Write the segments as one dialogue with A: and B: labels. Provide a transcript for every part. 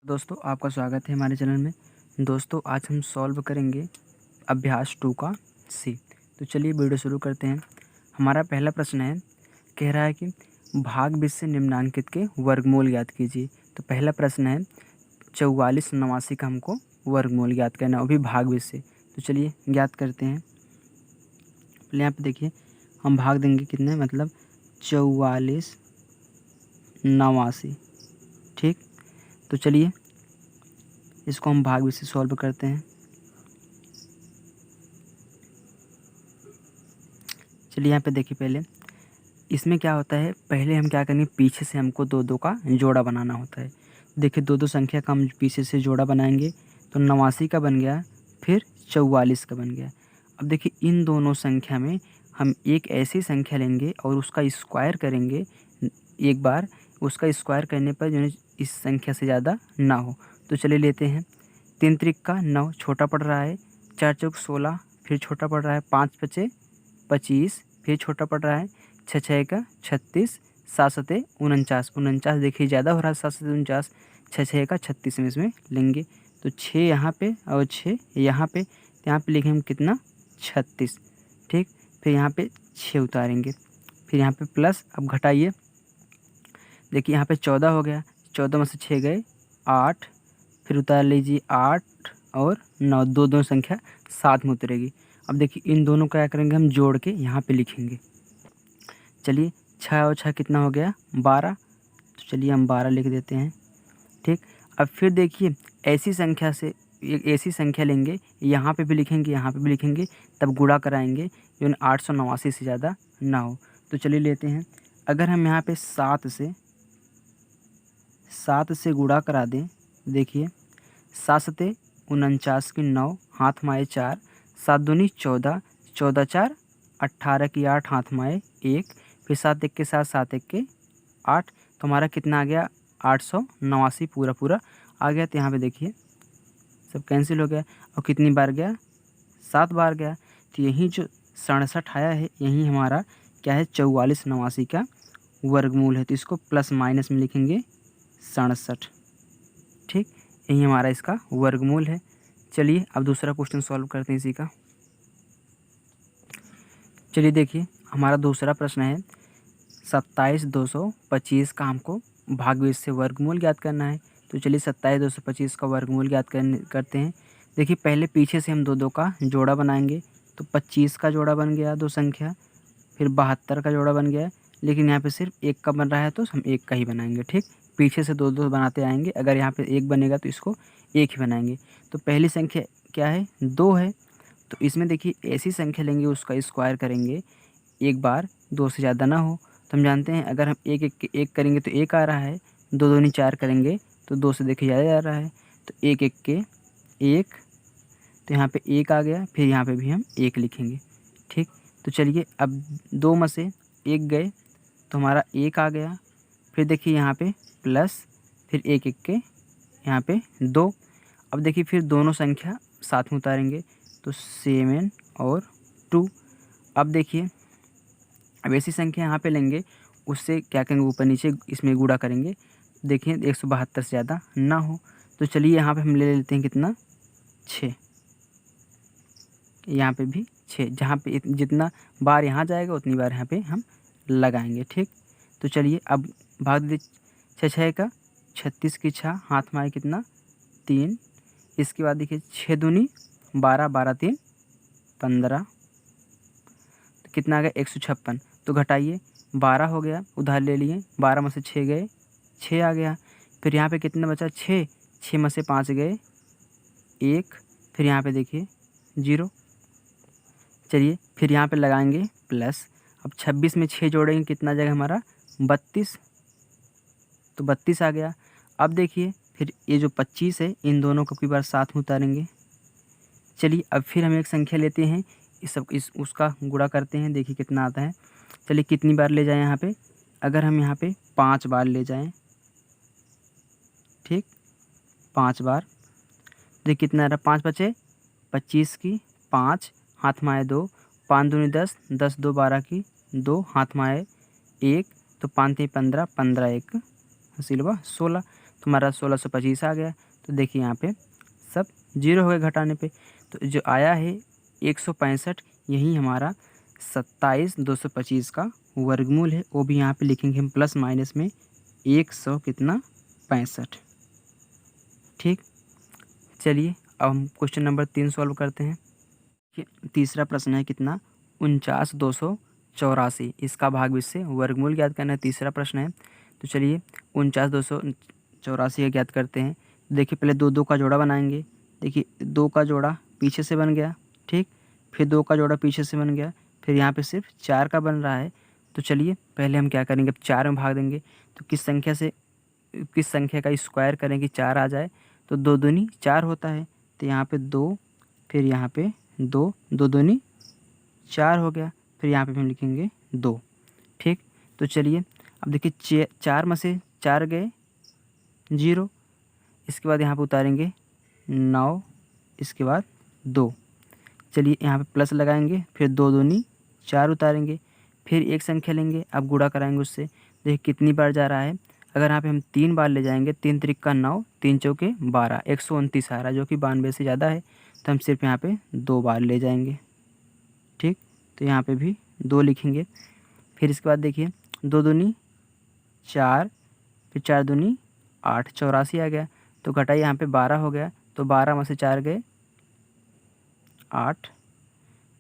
A: दोस्तों आपका स्वागत है हमारे चैनल में। दोस्तों आज हम सॉल्व करेंगे अभ्यास 2 का सी। तो चलिए वीडियो शुरू करते हैं। हमारा पहला प्रश्न है, कह रहा है कि भाग 20 से निम्नांकित के वर्गमूल ज्ञात कीजिए। तो पहला प्रश्न है 4489 का हमको वर्गमूल ज्ञात करना है, वो भी भाग 20 से। तो चलिए ज्ञात करते हैं। पहले यहाँ पे देखिए हम भाग देंगे कितने, मतलब 4489। ठीक, तो चलिए इसको हम भाग 20 से सॉल्व करते हैं। चलिए यहाँ पे देखिए, पहले इसमें क्या होता है, पहले हम क्या करेंगे, पीछे से हमको दो दो का जोड़ा बनाना होता है। देखिए दो संख्या का हम पीछे से जोड़ा बनाएंगे तो 89 का बन गया, फिर 44 का बन गया। अब देखिए इन दोनों संख्या में हम एक ऐसी संख्या लेंगे और उसका स्क्वायर करेंगे एक बार, उसका स्क्वायर करने पर जो है इस संख्या से ज़्यादा ना हो। तो चलिए लेते हैं 3 त्रिक का 9 छोटा पड़ रहा है, 4 चौक 16 फिर छोटा पड़ रहा है, 5 पचे 25 फिर छोटा पड़ रहा है, 6 छः का 36, 7 सते 49, 49 देखिए ज़्यादा हो रहा है, 7 सते 49, 6 छः का 36 में इसमें लेंगे। तो 6 यहाँ पे और 6 यहाँ पे, तो यहाँ पे लिखें हम कितना 36। ठीक, फिर यहाँ पे 6 उतारेंगे, फिर यहाँ पे प्लस, अब घटाइए। देखिए यहाँ पे 14 हो गया, 14 में से 6 गए 8, फिर उतार लीजिए 8 और 9, दो संख्या साथ में उतरेगी। अब देखिए इन दोनों का क्या करेंगे, हम जोड़ के यहाँ पे लिखेंगे। चलिए 6 और 6 कितना हो गया 12, तो चलिए हम 12 लिख देते हैं। ठीक, अब फिर देखिए ऐसी संख्या से एक ऐसी संख्या लेंगे, यहाँ पे भी लिखेंगे यहाँ पे भी लिखेंगे, तब गुणा कराएंगे जो 889 से ज़्यादा ना हो। तो चलिए लेते हैं, अगर हम यहाँ पे 7 से गुणा करा दें, देखिए 7 सते 49 की 9 हाथ माए 4, 7 दूनी 14, 14 4 18 की 8 हाथ माए 1, फिर 7 एक के साथ 7 एक के 8, तो हमारा कितना आ गया 889 पूरा आ गया। तो यहाँ पे देखिए सब कैंसिल हो गया और कितनी बार गया 7 बार गया। तो यही जो 67 आया है, यही हमारा क्या है 4489 का वर्गमूल है। तो इसको प्लस माइनस में लिखेंगे 67। ठीक, यही हमारा इसका वर्गमूल है। चलिए अब दूसरा क्वेश्चन सॉल्व करते हैं इसी का। चलिए देखिए हमारा दूसरा प्रश्न है 27225 का हमको भाग 20 से वर्गमूल ज्ञात करना है। तो चलिए 27225 का वर्गमूल ज्ञात करते हैं। देखिए पहले पीछे से हम दो का जोड़ा बनाएंगे, तो 25 का जोड़ा बन गया दो संख्या, फिर 72 का जोड़ा बन गया, लेकिन यहाँ पे सिर्फ एक का बन रहा है तो हम एक का ही बनाएंगे। ठीक, पीछे से दो बनाते आएंगे, अगर यहाँ पे एक बनेगा तो इसको एक ही बनाएंगे। तो पहली संख्या क्या है 2 है, तो इसमें देखिए ऐसी संख्या लेंगे उसका स्क्वायर करेंगे एक बार, 2 से ज़्यादा ना हो। तो हम जानते हैं अगर हम एक करेंगे तो एक आ रहा है, 2 दूनी 4 करेंगे तो 2 से देखिए ज़्यादा जा रहा है, तो एक एक के एक, तो यहाँ पे एक आ गया, फिर यहाँ पे भी हम एक लिखेंगे। ठीक, तो चलिए अब 2 में से एक गए तो हमारा एक आ गया, फिर देखिए यहाँ पे प्लस, फिर एक एक के यहाँ पे 2। अब देखिए फिर दोनों संख्या साथ में उतारेंगे तो 7 और 2। अब देखिए अब ऐसी संख्या यहाँ पे लेंगे, उससे क्या करेंगे ऊपर नीचे इसमें गुणा करेंगे, देखिए 172 से ज़्यादा ना हो। तो चलिए यहाँ पे हम ले लेते हैं कितना 6, यहाँ पे भी 6, जहाँ पे जितना बार यहाँ जाएगा उतनी बार यहाँ पे हम लगाएंगे। ठीक, तो चलिए अब भाग दे 6 छः का 36 की 6 हाथ में आए कितना 3, इसके बाद देखिए 6 दूनी 12, 12 3 15, तो कितना आ गया 156। तो घटाइए 12 हो गया, उधार ले लिए, 12 में से 6 गए 6 आ गया, फिर यहाँ पे कितना बचा 6, 6 में से 5 गए 1, फिर यहाँ पे देखिए 0। चलिए फिर यहाँ पे लगाएंगे प्लस, अब 26 में 6 जोड़ेंगे कितना जाएगा हमारा 32, तो 32 आ गया। अब देखिए फिर ये जो 25 है इन दोनों को कई बार साथ में उतारेंगे। चलिए अब फिर हम एक संख्या लेते हैं, इस उसका गुणा करते हैं, देखिए कितना आता है। चलिए कितनी बार ले जाएं यहाँ पे, अगर हम यहाँ पे 5 बार ले जाएं, ठीक 5 बार, देखिए कितना आ रहा 5 बचे 25 की 5 हाथ में आए 2, 5 दूनी 10, 10 2 12 की 2 हाथ में आए 1, तो 5 3 15, 15 1 सिलवा 16। तो हमारा 1625 आ गया। तो देखिए यहाँ पे सब जीरो हो गए घटाने पे। तो जो आया है 165, यही हमारा 27,225 का वर्गमूल है। वो भी यहाँ पे लिखेंगे हम प्लस माइनस में 100 कितना 65। ठीक, चलिए अब हम क्वेश्चन नंबर 3 सॉल्व करते हैं। तीसरा प्रश्न है कितना 49,284, इसका भाग से वर्गमूल ज्ञात करना है। तीसरा प्रश्न है, तो चलिए 49,284 का ज्ञात करते हैं। देखिए पहले दो दो का जोड़ा बनाएंगे। देखिए 2 का जोड़ा पीछे से बन गया, ठीक, फिर 2 का जोड़ा पीछे से बन गया, फिर यहाँ पे सिर्फ 4 का बन रहा है। तो चलिए पहले हम क्या करेंगे, अब 4 में भाग देंगे। तो किस संख्या का स्क्वायर करें कि 4 आ जाए। तो 2 दूनी 4 होता है, तो यहाँ पे 2, फिर यहाँ पे 2, 2 दूनी 4 हो गया, फिर यहाँ पे हम लिखेंगे 2। ठीक, तो चलिए अब देखिए 4 में से 4 गए 0, इसके बाद यहाँ पे उतारेंगे 9, इसके बाद 2। चलिए यहाँ पे प्लस लगाएंगे, फिर 2 दूनी 4 उतारेंगे, फिर एक संख्या लेंगे, अब गुणा कराएंगे उससे। देखिए कितनी बार जा रहा है। अगर यहाँ पे हम 3 बार ले जाएंगे, 3 त्रिक 9, 3 चौके 12, 129 आ रहा है, जो कि 92 से ज़्यादा है। तो हम सिर्फ यहाँ पे 2 बार ले जाएंगे। ठीक, तो यहाँ पे भी 2 लिखेंगे। फिर इसके बाद देखिए 2 दूनी 4, फिर 4 दूनी 8, 84 आ गया। तो घटाई यहाँ पे 12 हो गया, तो 12 में से 4 गए 8,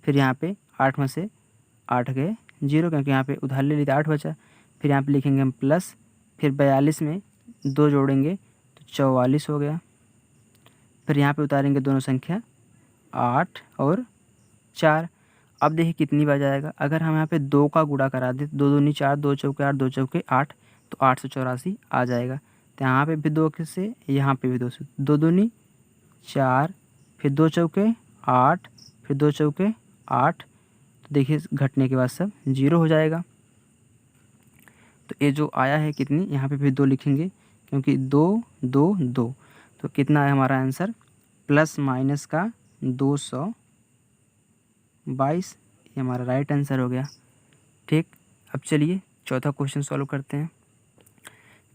A: फिर यहाँ पे 8 में से 8 गए 0, क्योंकि यहाँ पे उधार ले लिए 8 बचा। फिर यहाँ पे लिखेंगे हम प्लस, फिर 42 में 2 जोड़ेंगे तो 44 हो गया। फिर यहाँ पे उतारेंगे दोनों संख्या 8 और 4। अब देखिए कितनी बार जाएगा। अगर हम यहाँ पे 2 का गुणा करा दें, 2 दूनी 4, 2 चौके 8, 2 चौके 8, तो 884 आ जाएगा। तो यहाँ पे भी 2 से, यहाँ पे भी 2 से, 2 दूनी 4, फिर 2 चौके 8, फिर 2 चौके 8। तो देखिए घटने के बाद सब 0 हो जाएगा। तो ये जो आया है कितनी, यहाँ पे भी 2 लिखेंगे, क्योंकि 2 2 2। तो कितना है हमारा आंसर, प्लस माइनस का 222, ये हमारा राइट आंसर हो गया। ठीक, अब चलिए चौथा क्वेश्चन सॉल्व करते हैं।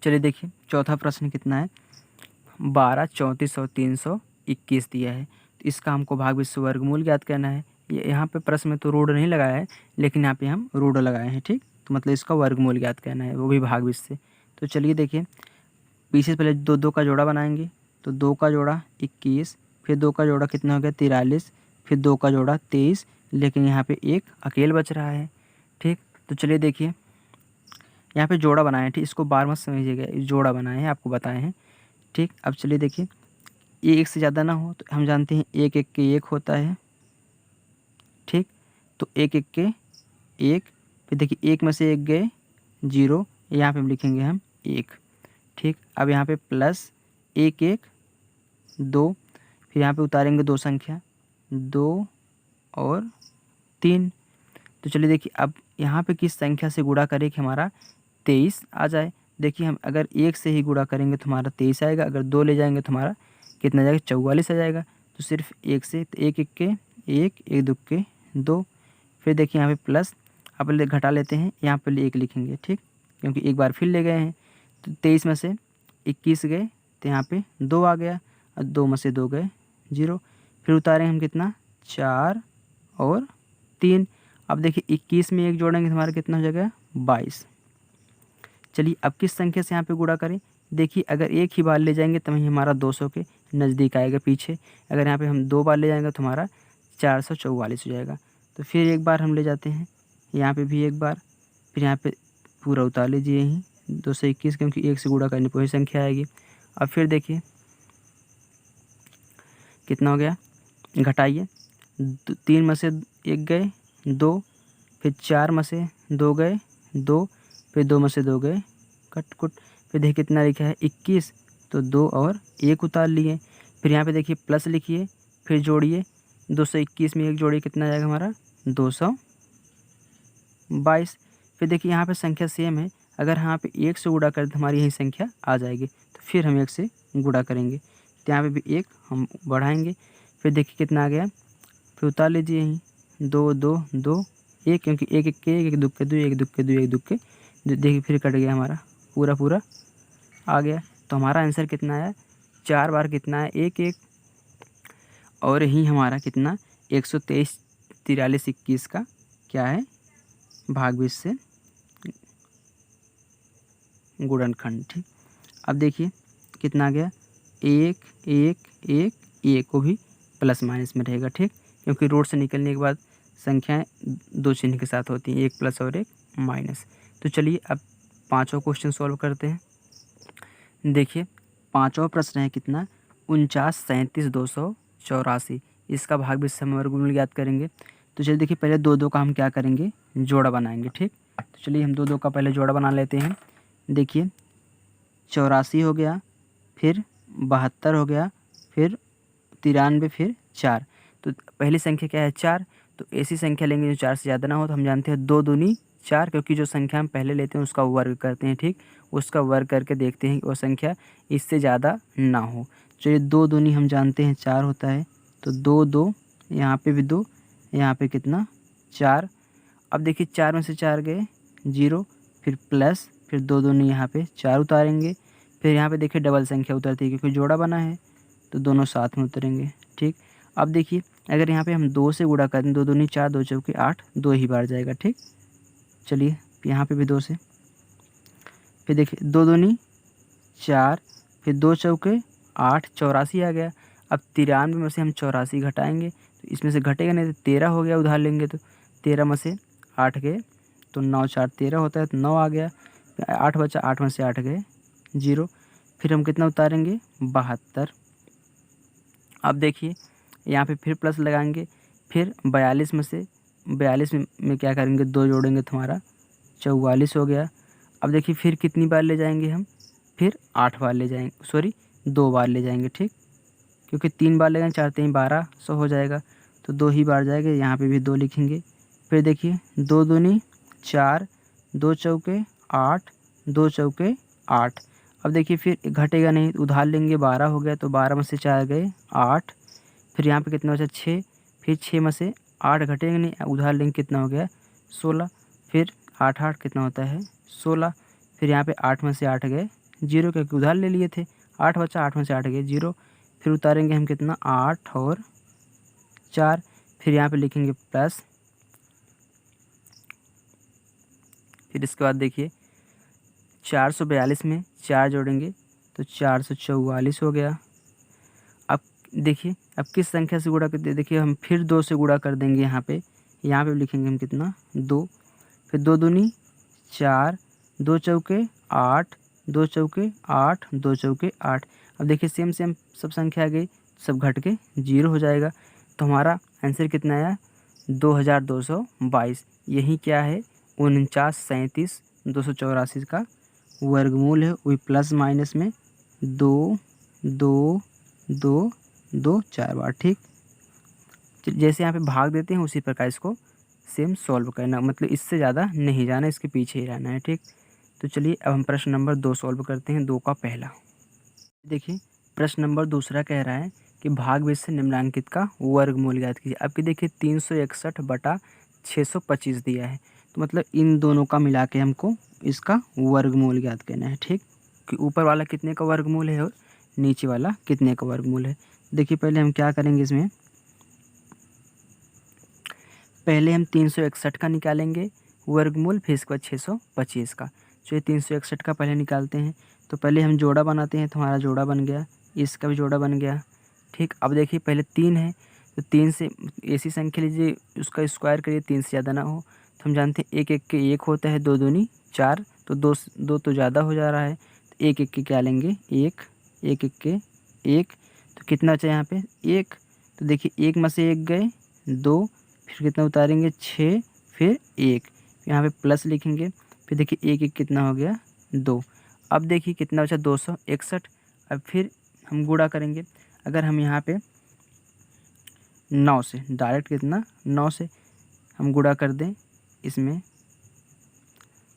A: चलिए देखिए चौथा प्रश्न कितना है, 12, 34 और 321 दिया है। तो इसका हमको भाग से वर्गमूल ज्ञात करना है। ये यहाँ पे प्रश्न में तो रूढ़ नहीं लगाया है, लेकिन यहाँ पे हम रूढ़ लगाए हैं। ठीक, तो मतलब इसका वर्गमूल ज्ञात करना है, वो भी भाग से। तो चलिए देखिए पीछे पहले 2 2 का जोड़ा बनाएंगे। तो 2 का जोड़ा 21, फिर 2 का जोड़ा कितना हो गया 43, फिर 2 का जोड़ा 23, लेकिन यहाँ पे एक अकेले बच रहा है। ठीक, तो चलिए देखिए यहाँ पे जोड़ा बनाए हैं। ठीक, इसको बार मत समझिएगा, जोड़ा बनाए हैं, आपको बताए हैं। ठीक, अब चलिए देखिए ये एक से ज़्यादा ना हो, तो हम जानते हैं 1 1 के 1 होता है। ठीक, तो 1 1 के 1, फिर देखिए 1 में से 1 गए 0, यहाँ पे हम लिखेंगे हम 1। ठीक, अब यहाँ पे प्लस 1 1 2, फिर यहाँ पे उतारेंगे 2 संख्या 2 और 3। तो चलिए देखिए अब यहाँ पे किस संख्या से गुणा करें कि हमारा 23 आ जाए। देखिए हम अगर 1 से ही गुणा करेंगे तो हमारा 23 आएगा, अगर 2 ले जाएंगे तो हमारा कितना जाएगा 44 आ जाएगा। तो सिर्फ 1 से, तो 1 1 के 1, 1 2 के 2, फिर देखिए यहाँ पे प्लस, अब घटा लेते हैं, यहाँ पे 1 लिखेंगे। ठीक, क्योंकि एक बार फिर ले गए हैं। तो 23 में से 21 गए, तो यहाँ पे 2 आ गया, और 2 में से 2 गए 0, फिर उतारें हम कितना 4 और 3। अब देखिए 21 में 1 जोड़ेंगे तो हमारा कितना हो जाएगा 22। चलिए अब किस संख्या से यहाँ पे गुणा करें। देखिए अगर एक ही बार ले जाएंगे तो वही हमारा 200 के नज़दीक आएगा पीछे। अगर यहाँ पे हम 2 बार ले जाएंगे तो हमारा 444 हो जाएगा। तो फिर एक बार हम ले जाते हैं, यहाँ पे भी एक बार, फिर यहाँ पे पूरा उतार लीजिए यहीं 221, क्योंकि 1 से गुणा करने पर वही संख्या आएगी। अब फिर देखिए कितना हो गया, घटाइए, 3 में से 1 गए 2, फिर 4 में से 2 गए 2, फिर 2 में से 2 गए कट कुट, फिर देखिए कितना लिखा है 21, तो 2 और 1 उतार लिए। फिर यहाँ पे देखिए प्लस लिखिए, फिर जोड़िए, 221 में 1 जोड़िए कितना जाएगा हमारा 222। फिर देखिए यहाँ पे संख्या सेम है, अगर यहाँ पे 1 से गुणा करें तो हमारी यही संख्या आ जाएगी। तो फिर हम 1 से गुणा करेंगे, तो यहाँ पे भी 1 हम बढ़ाएंगे। फिर देखिए कितना आ गया, फिर उतार लीजिए यहीं 2 2 2 1, क्योंकि 1 1 के 1, 1 2 के 2, 1 2 के 2, 1 2 के, देखिए फिर कट गया हमारा पूरा आ गया। तो हमारा आंसर कितना आया, 4 बार कितना है, 1 1, और यही हमारा कितना 123 43 21 का क्या है, भाग 20 से गुणनखंड। ठीक, अब देखिए कितना आ गया, 1 1 1 1 को भी प्लस माइनस में रहेगा। ठीक, क्योंकि रोड से निकलने के बाद संख्याएं दो चिन्ह के साथ होती हैं, एक प्लस और एक माइनस। तो चलिए अब पांचवा क्वेश्चन सॉल्व करते हैं। देखिए पांचवा प्रश्न है कितना, 49 37 284, इसका भाग भी हम वर्गमूल ज्ञात करेंगे। तो चलिए देखिए पहले दो दो का हम क्या करेंगे, जोड़ा बनाएंगे। ठीक, तो चलिए हम दो दो का पहले जोड़ा बना लेते हैं। देखिए 84 हो गया, फिर 72 हो गया, फिर 93, फिर 4। तो पहली संख्या क्या है, 4। तो ऐसी संख्या लेंगे जो 4 से ज़्यादा ना हो। तो हम जानते हैं 2 दूनी 4, क्योंकि जो संख्या हम पहले लेते हैं उसका वर्ग करते हैं। ठीक, उसका वर्ग करके देखते हैं कि वो संख्या इससे ज़्यादा ना हो। चलिए 2 दूनी हम जानते हैं 4 होता है, तो 2 2, यहाँ पे भी 2, यहाँ पे कितना 4। अब देखिए 4 में से 4 गए 0, फिर प्लस, फिर 2 दूनी यहाँ पे 4 उतारेंगे, फिर यहाँ पे देखिए डबल संख्या उतरती है क्योंकि जोड़ा बना है, तो दोनों साथ में उतरेंगे। ठीक, अब देखिए अगर यहाँ पे हम 2 से गुणा कर दें, 2 दूनी 4, 2 चौके 8, 2 ही बार जाएगा। ठीक, चलिए यहाँ पे भी 2 से, फिर देखिए 2 दूनी 4, फिर 2 चौके 8, 84 आ गया। अब 93 में से हम 84 घटाएंगे, तो इसमें से घटेगा नहीं, तो 13 हो गया, उधार लेंगे तो 13 में से 8 गए तो 9 4 13 होता है, तो 9 आ गया। 8 बचा, 8 में से 8 गए 0, फिर हम कितना उतारेंगे 72। अब देखिए यहाँ पे फिर प्लस लगाएंगे, फिर 42 में से 42 में क्या करेंगे, 2 जोड़ेंगे तो हमारा 44 हो गया। अब देखिए फिर कितनी बार ले जाएंगे हम, फिर 8 बार ले जाएंगे, सॉरी 2 बार ले जाएंगे। ठीक, क्योंकि 3 बार ले जाएंगे, 4 3 1200 हो जाएगा, तो 2 ही बार जाएगा। यहाँ पे भी 2 लिखेंगे। फिर देखिए 2 दूनी 4, 2 चौके 8, 2 चौके 8। अब देखिए फिर घटेगा नहीं, उधार लेंगे, 12 हो गया, तो 12 में से 4 गए 8, फिर यहाँ पे कितना बचा 6, फिर 6 में से 8 घटेंगे नहीं, उधार लेंगे, कितना हो गया 16, फिर 8 8 कितना होता है 16, फिर यहाँ पे 8 में से 8 गए 0, क्योंकि उधार ले लिए थे। 8 बचा, 8 में से 8 गए 0, फिर उतारेंगे हम कितना 8 और 4, फिर यहाँ पे लिखेंगे प्लस। फिर इसके बाद देखिए 442 में 4 जोड़ेंगे तो 444 हो गया। अब देखिए अब किस संख्या से गुणा करते, देखिए हम फिर 2 से गुणा कर देंगे। यहाँ पे लिखेंगे हम कितना 2, फिर 2 दूनी 4, 2 चौके 8, 2 चौके 8, 2 चौके 8। अब देखिए सेम सेम सब संख्या आ गई, सब घट के 0 हो जाएगा। तो हमारा आंसर कितना आया 2222। यही क्या है 49 37 284 का वर्गमूल है, वही प्लस माइनस में 2 2 2 2 4 बार। ठीक, जैसे यहाँ पे भाग देते हैं उसी प्रकार इसको सेम सॉल्व करना, मतलब इससे ज़्यादा नहीं जाना, इसके पीछे ही रहना है। ठीक, तो चलिए अब हम प्रश्न नंबर 2 सॉल्व करते हैं, 2 का पहला। देखिए प्रश्न नंबर दूसरा कह रहा है कि भाग 20 से निम्नलिखित का वर्गमूल ज्ञात कीजिए। अब देखिए 361 बटा 625 दिया है, तो मतलब इन दोनों का मिला के हमको इसका वर्गमूल ज्ञात करना है। ठीक, कि ऊपर वाला कितने का वर्गमूल है और नीचे वाला कितने का वर्गमूल है। देखिए पहले हम क्या करेंगे, इसमें पहले हम 361 का निकालेंगे वर्गमूल, फिर इसके बाद 625 का। चलिए 361 का पहले निकालते हैं। तो पहले हम जोड़ा बनाते हैं, तो हमारा जोड़ा बन गया, इसका भी जोड़ा बन गया। ठीक, अब देखिए पहले 3 है, तो 3 से ऐसी संख्या लीजिए उसका स्क्वायर करिए, 3 से ज़्यादा ना हो। तो हम जानते हैं 1 1 के 1 होता है, 2 दूनी 4, तो 2 तो ज़्यादा हो जा रहा है, तो 1 1 के क्या लेंगे 1, 1 1 के 1, तो कितना चाहिए यहाँ पे 1। तो देखिए 1 में से 1 गए 2, फिर कितना उतारेंगे 6, फिर 1, यहाँ पे प्लस लिखेंगे, फिर देखिए 1 1 कितना हो गया 2। अब देखिए कितना बचा 261। अब फिर हम गुणा करेंगे, अगर हम यहाँ पे 9 से डायरेक्ट कितना 9 से हम गुणा कर दें इसमें,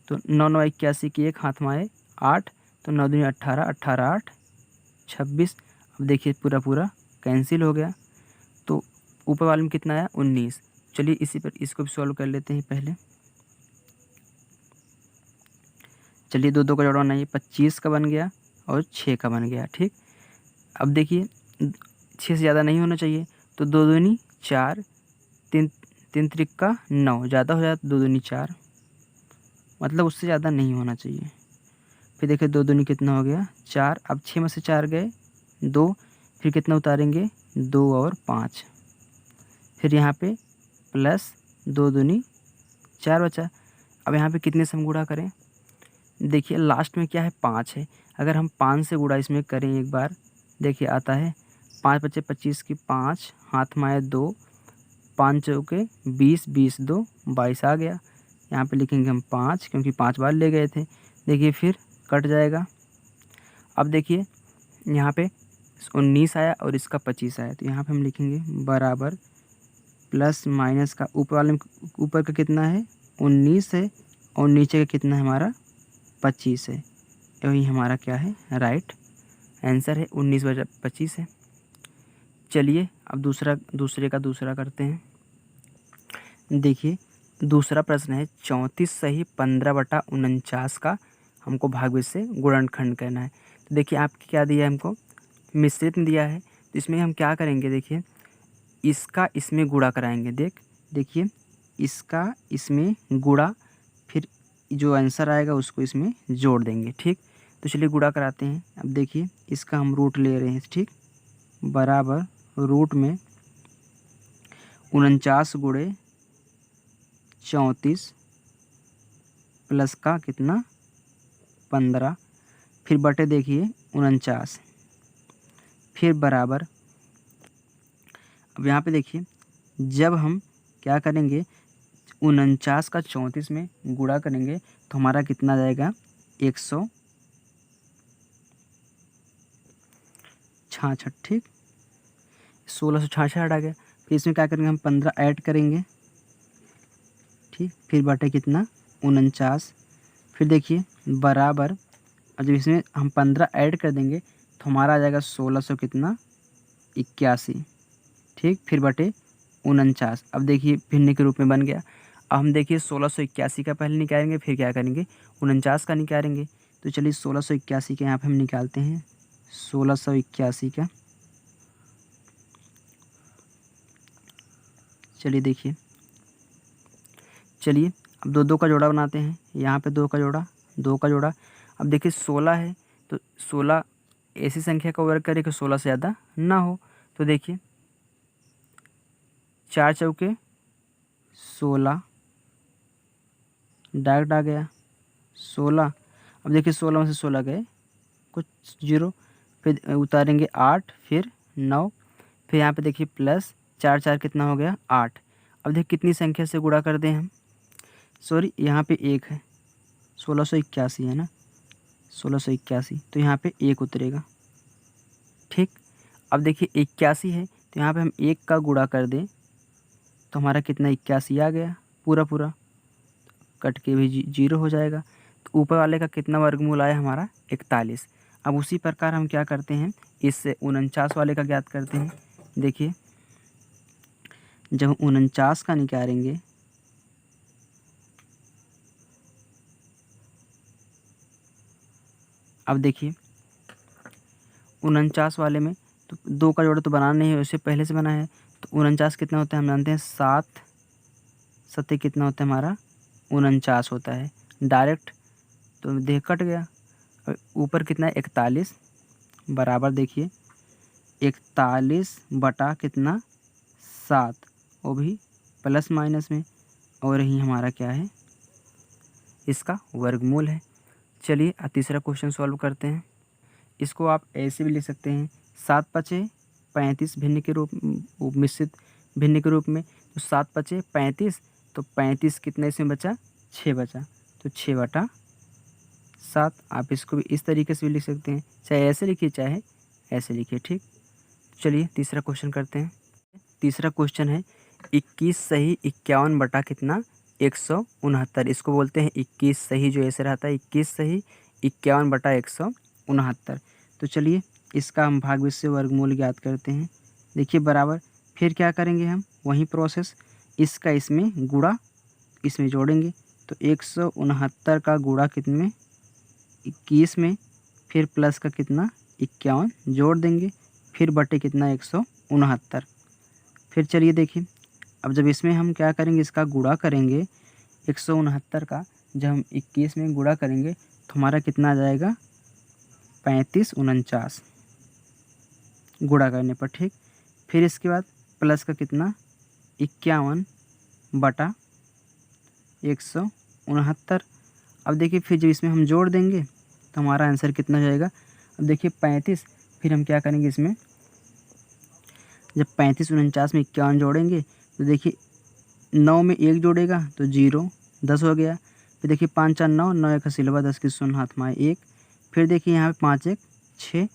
A: तो 9 9 81 की 1 हाथ में आए 8, तो 9 दूनी 18, 18 8 26। अब देखिए पूरा पूरा कैंसिल हो गया, तो ऊपर वाले में कितना आया 19। चलिए इसी पर इसको भी सॉल्व कर लेते हैं पहले। चलिए 2 2 का जोड़ा बनाइए, 25 का बन गया और 6 का बन गया। ठीक, अब देखिए 6 से ज़्यादा नहीं होना चाहिए, तो 2 दूनी 4, 3 3 त्रिक 9, ज़्यादा हो जाता 2 दूनी 4, मतलब उससे ज़्यादा नहीं होना चाहिए। फिर देखिए 2 दूनी कितना हो गया 4, अब 6 में से 4 गए 2, फिर कितना उतारेंगे 2 और 5, फिर यहाँ पे प्लस 2 दूनी 4 बचा। अब यहाँ पे कितने से हम गुणा करें, देखिए लास्ट में क्या है 5 है, अगर हम 5 से गुणा इसमें करें एक बार, देखिए आता है 5 बचे 25 की 5, हाथ में आए 2, 5 चौके 20, 20 2 22 आ गया। यहाँ पे लिखेंगे हम 5 क्योंकि 5 बार ले गए थे। देखिए फिर कट जाएगा। अब देखिए यहाँ पे 19 आया और इसका 25 आया, तो यहाँ पे हम लिखेंगे बराबर प्लस माइनस का ऊपर वाले में, ऊपर का कितना है 19 है और नीचे का कितना है हमारा 25 है। यही हमारा क्या है राइट आंसर है, 19 बटा 25 है। चलिए अब दूसरे का दूसरा करते हैं। देखिए दूसरा प्रश्न है 34 सही 15 बटा 49 का हमको भागफल से गुणनखंड करना है। तो देखिए आपके क्या दिया है, हमको मिश्रित में दिया है, तो इसमें हम क्या करेंगे, देखिए इसका इसमें गुणा कराएंगे। देखिए इसका इसमें गुणा, फिर जो आंसर आएगा उसको इसमें जोड़ देंगे। ठीक, तो चलिए गुणा कराते हैं। अब देखिए इसका हम रूट ले रहे हैं। ठीक, बराबर रूट में 49 गुणे 34 प्लस का कितना 15, फिर बटे देखिए 49, फिर बराबर। अब यहाँ पे देखिए जब हम क्या करेंगे 49 का 34 में गुणा करेंगे तो हमारा कितना जाएगा 166। ठीक, 1666 आ गया। फिर इसमें क्या करेंगे हम 15 ऐड करेंगे। ठीक, फिर बटे कितना 49, फिर देखिए बराबर। और जब इसमें हम 15 ऐड कर देंगे तो हमारा आ जाएगा 1600 कितना 81। ठीक, फिर बटे 49। अब देखिए भिन्न के रूप में बन गया। अब हम देखिए 1681 का पहले निकालेंगे, फिर क्या करेंगे 49 का निकालेंगे। तो चलिए 1681 का यहाँ पे हम निकालते हैं। 1681 का चलिए देखिए, चलिए अब 2 2 का जोड़ा बनाते हैं। यहाँ पे 2 का जोड़ा 2 का जोड़ा। अब देखिए 16 है तो 16 ऐसी संख्या का वर्ग करे कि 16 से ज़्यादा ना हो। तो देखिए 4 चौके 16 डायरेक्ट आ गया 16। अब देखिए 16 में से 16 गए कुछ 0, फिर उतारेंगे 8, फिर 9, फिर यहाँ पे देखिए प्लस 4 4 कितना हो गया 8। अब देखिए कितनी संख्या से गुणा कर दें हम, सॉरी यहाँ पे 1 है, 1681 है ना, 1681, तो यहाँ पे 1 उतरेगा। ठीक, अब देखिए 81 है तो यहाँ पे हम 1 का गुणा कर दें तो हमारा कितना 81 आ गया पूरा पूरा, कट के भी 0 हो जाएगा। तो ऊपर वाले का कितना वर्गमूल आया हमारा 41। अब उसी प्रकार हम क्या करते हैं, इससे 49 वाले का ज्ञात करते हैं। देखिए जब 49 का निकालेंगे अब देखिए 49 वाले में तो 2 का जोड़ा तो बनाना नहीं है, उससे पहले से बना है। तो 49 कितना होता है हम जानते हैं 7 7 कितना होता है हमारा 49 होता है डायरेक्ट, तो देख कट गया। और ऊपर कितना है 41 बराबर देखिए 41 बटा कितना 7, वो भी प्लस माइनस में, और यही हमारा क्या है इसका वर्गमूल है। चलिए तीसरा क्वेश्चन सॉल्व करते हैं। इसको आप ऐसे भी लिख सकते हैं 7 पचे 35 भिन्न के रूप मिश्रित भिन्न के रूप में। तो 7 पचे 35, तो 35 कितने इसमें बचा 6 बचा, तो 6 बटा 7। आप इसको भी इस तरीके से भी लिख सकते हैं, चाहे ऐसे लिखिए चाहे ऐसे लिखिए। ठीक, चलिए तीसरा क्वेश्चन करते हैं। तीसरा क्वेश्चन है 21 सही 51 बटा कितना 169। इसको बोलते हैं 21 सही, जो ऐसे रहता है 21 सही 51 बटा 169। तो चलिए इसका हम भागफल से वर्गमूल ज्ञात करते हैं। देखिए बराबर, फिर क्या करेंगे हम वही प्रोसेस, इसका इसमें गुणा इसमें जोड़ेंगे। तो 169 का गुणा कितने में 21 में, फिर प्लस का कितना 51 जोड़ देंगे, फिर बटे कितना 169। फिर चलिए देखिए, अब जब इसमें हम क्या करेंगे, इसका गुणा करेंगे 169 का, जब हम 21 में गुणा करेंगे तो हमारा कितना आ जाएगा 3549 गुणा करने पर। ठीक, फिर इसके बाद प्लस का कितना 51 बटा 169। अब देखिए फिर जब इसमें हम जोड़ देंगे तो हमारा आंसर कितना हो जाएगा। अब देखिए 35, फिर हम क्या करेंगे इसमें, जब 3549 में 51 जोड़ेंगे तो देखिए 9 में 1 जोड़ेगा तो 0, 10 हो गया। फिर देखिए 5 4 9, 9 1 सिलवा, 10 की शून्य हाथ में 1। फिर देखिए यहाँ पे 5 1 6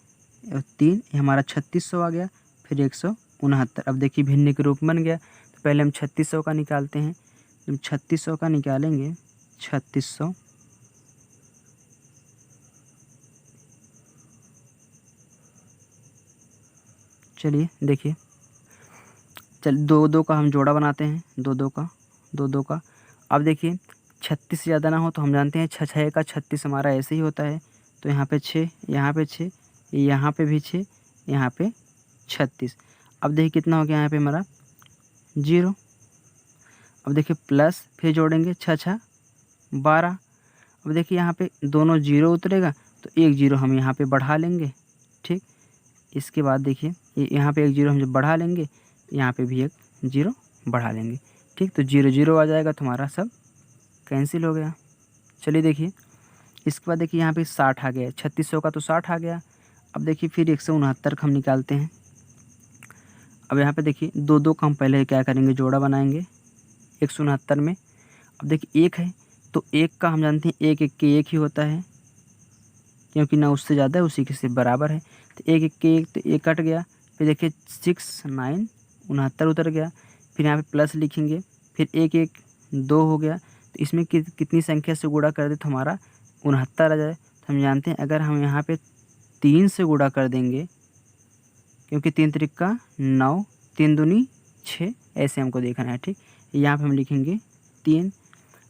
A: और 3, ये हमारा 3600 आ गया। फिर 169। अब देखिए भिन्न के रूप बन गया, तो पहले हम 3600 का निकालते हैं। जब 3600 का निकालेंगे, 3600 चलिए देखिए, चल 2 2 का हम जोड़ा बनाते हैं, 2 2 का। अब देखिए 36 से ज़्यादा ना हो तो हम जानते हैं 6 6 का 36 हमारा ऐसे ही होता है। तो यहाँ पे 6, यहाँ पे 6, यहाँ पे भी 6, यहाँ पे 36। अब देखिए कितना हो गया यहाँ पे हमारा 0। अब देखिए प्लस, फिर जोड़ेंगे 6 6 12। अब देखिए यहाँ पे दोनों 0 उतरेगा तो 1 0 हम यहाँ पे बढ़ा लेंगे। ठीक, इसके बाद देखिए यहाँ पे 1 0 हम जब बढ़ा लेंगे, यहाँ पे भी 1 0 बढ़ा लेंगे। ठीक, तो 0 0 आ जाएगा, तुम्हारा सब कैंसिल हो गया। चलिए देखिए, इसके बाद देखिए यहाँ पे 60 आ गया, 3600 का तो 60 आ गया। अब देखिए फिर 169 का हम निकालते हैं। अब यहाँ पे देखिए 2 2 का हम पहले क्या करेंगे, जोड़ा बनाएंगे 169 में। अब देखिए 1 है तो 1 का हम जानते हैं 1 1 के 1 ही होता है, क्योंकि ना उससे ज़्यादा है, उसी के सिर्फ बराबर है। तो 1 1 के 1, तो 1 कट गया। फिर देखिए 6 9 69 उतर गया। फिर यहाँ पे प्लस लिखेंगे, फिर 1 1 2 हो गया। तो इसमें कितनी संख्या से गुणा कर दे तो हमारा 69 आ जाए। तो हम जानते हैं अगर हम यहाँ पे 3 से गुणा कर देंगे, क्योंकि 3 त्रिक 9, 3 दूनी 6, ऐसे हमको देखना है। ठीक, यहाँ पे हम लिखेंगे 3।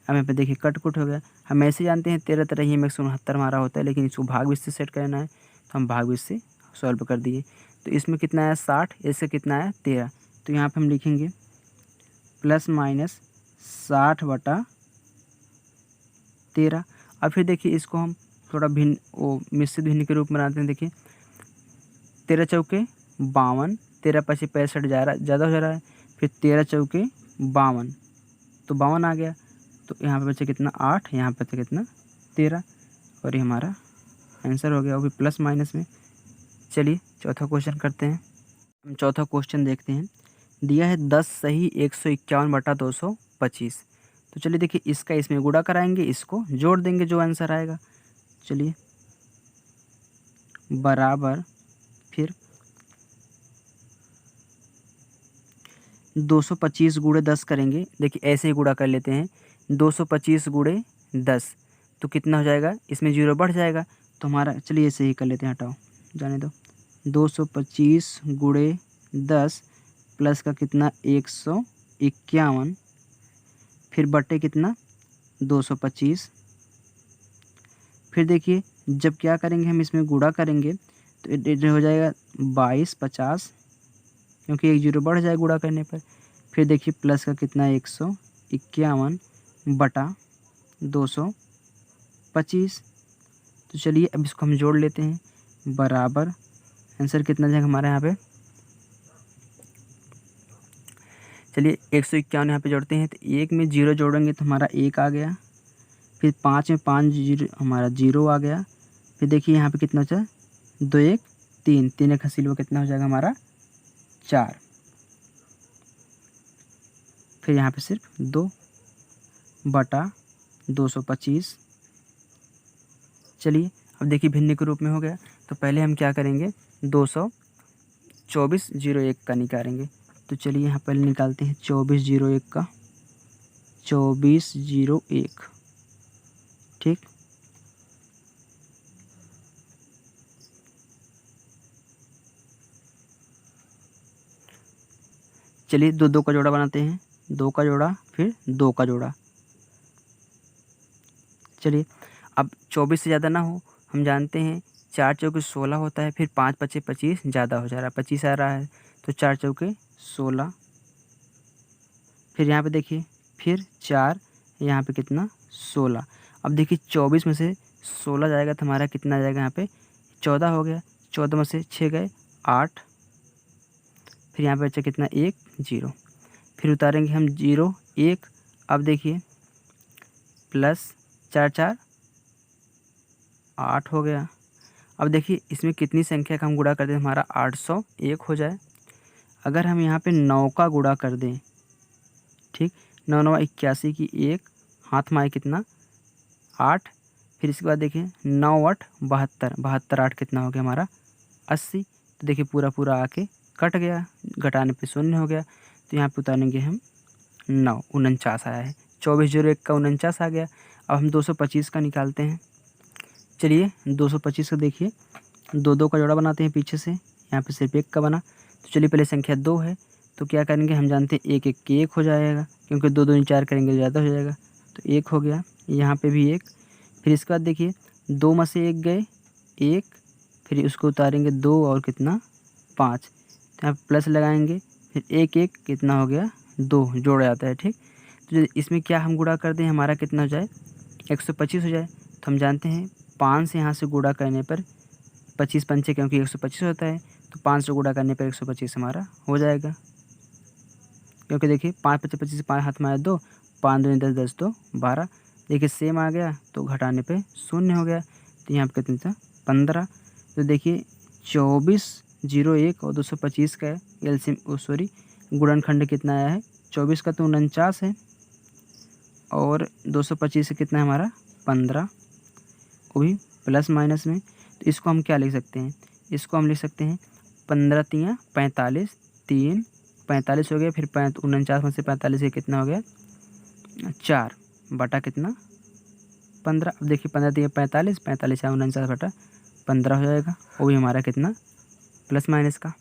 A: अब यहाँ पे देखिए कट कुट हो गया। हम ऐसे जानते हैं 13 13 ही में 169 हमारा होता है, लेकिन इसको भाग बीस से सेट करना है तो हम भाग बीस से सॉल्व कर दिए। तो इसमें कितना आया 60, इससे कितना आया 13। तो यहाँ पे हम लिखेंगे प्लस माइनस 60 बटा 13। अब फिर देखिए इसको हम थोड़ा भिन्न मिश्रित भिन्न के रूप में बनाते हैं। देखिए 13 चौके 52, 13 पची 65 ज़्यादा हो जा रहा है। फिर 13 चौके 52, तो 52 आ गया। तो यहाँ पे बचा कितना 8, यहाँ पे बचा कितना 13, और ये हमारा आंसर हो गया, वो भी प्लस माइनस में। चलिए चौथा क्वेश्चन करते हैं। हम चौथा क्वेश्चन देखते हैं। दिया है 10 सही 151 बटा 225। तो चलिए देखिए इसका इसमें गुणा कराएंगे, इसको जोड़ देंगे, जो आंसर आएगा। चलिए बराबर, फिर 225 गुणे 10 करेंगे। देखिए ऐसे ही गुणा कर लेते हैं, 225 गुणे 10 तो कितना हो जाएगा, इसमें 0 बढ़ जाएगा तो हमारा, चलिए ऐसे ही कर लेते हैं, हटाओ जाने दो। 225 गुणे 10 प्लस का कितना 151, फिर बटे कितना 225। फिर देखिए जब क्या करेंगे, हम इसमें गुणा करेंगे तो ये हो जाएगा 22 50, क्योंकि 1 0 बढ़ जाए गुणा करने पर। फिर देखिए प्लस का कितना 151 बटा 225। तो चलिए अब इसको हम जोड़ लेते हैं, बराबर आंसर कितना जाएगा हमारे यहाँ पे। चलिए 151 यहाँ पे जोड़ते हैं, तो 1 में 0 जोड़ेंगे तो हमारा 1 आ गया। फिर 5 में 5 0 हमारा 0 आ गया। फिर देखिए यहाँ पे कितना बचा 2 1 3, 3 एक हसील वो कितना हो जाएगा हमारा 4। फिर यहाँ पे सिर्फ 2 बटा 225। चलिए अब देखिए भिन्न के रूप में हो गया, तो पहले हम क्या करेंगे 224 01 का निकालेंगे। तो चलिए यहाँ पहले निकालते हैं 24 01 का, 24 01। ठीक, चलिए 2 2 का जोड़ा बनाते हैं, 2 का जोड़ा फिर 2 का जोड़ा। चलिए अब 24 से ज़्यादा ना हो, हम जानते हैं 4 चौके 16 होता है, फिर 5 पचे 25 ज़्यादा हो जा रहा है, 25 आ रहा है, तो 4 चौके 16। फिर यहाँ पे देखिए फिर 4, यहाँ पे कितना 16। अब देखिए 24 में से 16 जाएगा तो हमारा कितना आ जाएगा, यहाँ पे 14 हो गया। 14 में से 6 गए 8, फिर यहाँ पे बचा कितना 1 0, फिर उतारेंगे हम 0 1। अब देखिए प्लस 4 4 8 हो गया। अब देखिए इसमें कितनी संख्या का हम गुणा कर दें, हमारा 801 हो जाए। अगर हम यहाँ पे 9 का गुणा कर दें, ठीक, 9 9 81 की 1, हाथ में आए कितना 8, फिर इसके बाद देखिए 9 8 72, 72 8 कितना हो गया हमारा 80। तो देखिए पूरा पूरा आके कट गया, घटाने पे 0 हो गया। तो यहाँ पे उतारेंगे हम 9, 49 आया है। 24 0 1 का 49 आ गया। अब हम 225 का निकालते हैं। चलिए 225 का देखिए, 2 2 का जोड़ा बनाते हैं पीछे से, यहाँ पे सिर्फ 1 का बना। तो चलिए पहले संख्या 2 है, तो क्या करेंगे, हम जानते हैं 1 1 के 1 हो जाएगा, क्योंकि 2 2 4 करेंगे ज़्यादा हो जाएगा, तो 1 हो गया। यहाँ पे भी 1। फिर इसके बाद देखिए 2 में से 1 गए 1, फिर उसको उतारेंगे 2 और कितना 5, तो यहाँ प्लस लगाएंगे, फिर 1 1 कितना हो गया 2 जोड़ जाता है, ठीक। तो इसमें क्या हम गुणा कर दें, हमारा कितना हो जाए 125 हो जाए। तो हम जानते हैं 5 से यहाँ से गुणा करने पर 25 पंचे, क्योंकि 125 होता है, तो 5 से गुणा करने पर 125 हमारा हो जाएगा। क्योंकि देखिए 5 पचे 25, 5 हाथ में आया 2, 5 2 10 10 2 12, देखिए सेम आ गया, तो घटाने पे 0 हो गया। तो यहाँ पे कितना था 15। तो देखिए 24 0 1 और 225 का एलसीएम सॉरी गुणनखंड कितना आया है, 24 का तो 49 है, और 225 से कितना है हमारा 15, वो भी प्लस माइनस में। तो इसको हम क्या लिख सकते हैं, इसको हम लिख सकते हैं 15 तियाँ 45, 3 45 हो गया, फिर 49 में से 45 के कितना हो गया 4 बटा कितना 15। अब देखिए 15 तियाँ 45, 45 या 49 बटा 15 हो जाएगा, वो भी हमारा कितना प्लस माइनस का।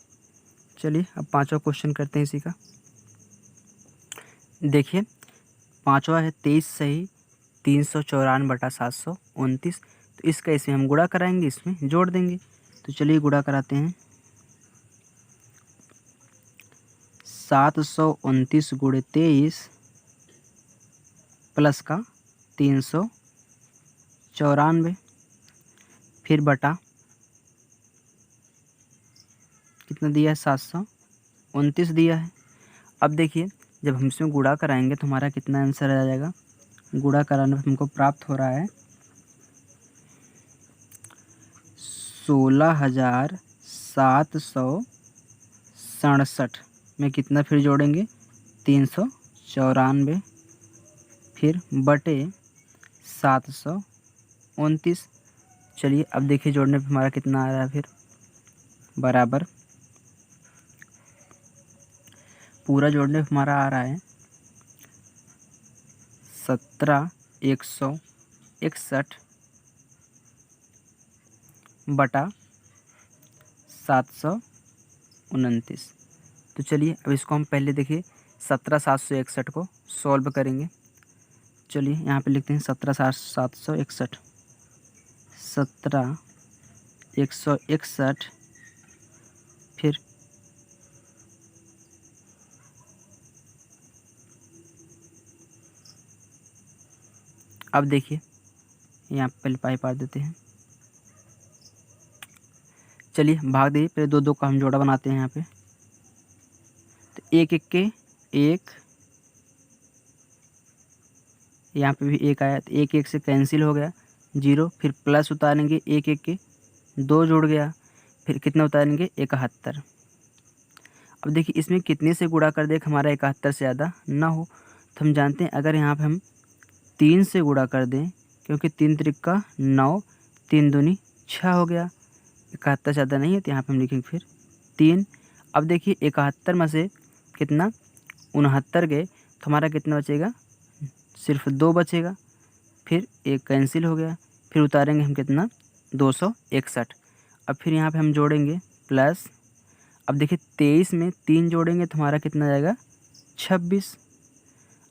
A: चलिए अब पाँचवा क्वेश्चन करते हैं इसी का। देखिए पाँचवा है 23 सही 354 बटा 729। तो इसका इसमें हम गुणा कराएंगे, इसमें जोड़ देंगे। तो चलिए गुणा कराते हैं। 729 गुणे 23 प्लस का 394, फिर बटा कितना दिया है 729 दिया है। अब देखिए जब हम इसमें गुणा कराएंगे तो हमारा कितना आंसर आ जाएगा, गुणा कराने पर हमको प्राप्त हो रहा है 16,767 में कितना फिर जोड़ेंगे 394, फिर बटे 729। चलिए अब देखिए जोड़ने पे हमारा कितना आ रहा है, फिर बराबर पूरा जोड़ने पे हमारा आ रहा है 17,161 बटा 729। तो चलिए अब इसको हम पहले देखिए 17,761 को सॉल्व करेंगे। चलिए यहाँ पे लिखते हैं 17,761, 17,161, फिर अब देखिए यहाँ पे पहले पाई पार देते हैं। चलिए भाग दे, पहले 2 2 का हम जोड़ा बनाते हैं यहाँ पे। तो 1 1 के 1, यहाँ पे भी 1 आया, तो 1 1 से कैंसिल हो गया 0, फिर प्लस उतारेंगे 1 1 के 2 जुड़ गया, फिर कितना उतारेंगे 71। अब देखिए इसमें कितने से गुणा कर दे हमारा 71 से ज़्यादा ना हो। तो हम जानते हैं अगर यहाँ पे हम 3 से गुणा कर दें, क्योंकि 3 त्रिका 9, 3 दूनी 6 हो गया, 71 ज़्यादा नहीं है, तो यहाँ पे हम लिखेंगे फिर 3। अब देखिए 71 में से कितना 69 गए, तो हमारा कितना बचेगा सिर्फ 2 बचेगा, फिर 1 कैंसिल हो गया, फिर उतारेंगे हम कितना 261। अब फिर यहाँ पे हम जोड़ेंगे प्लस। अब देखिए 23 में 3 जोड़ेंगे तो हमारा कितना जाएगा 26।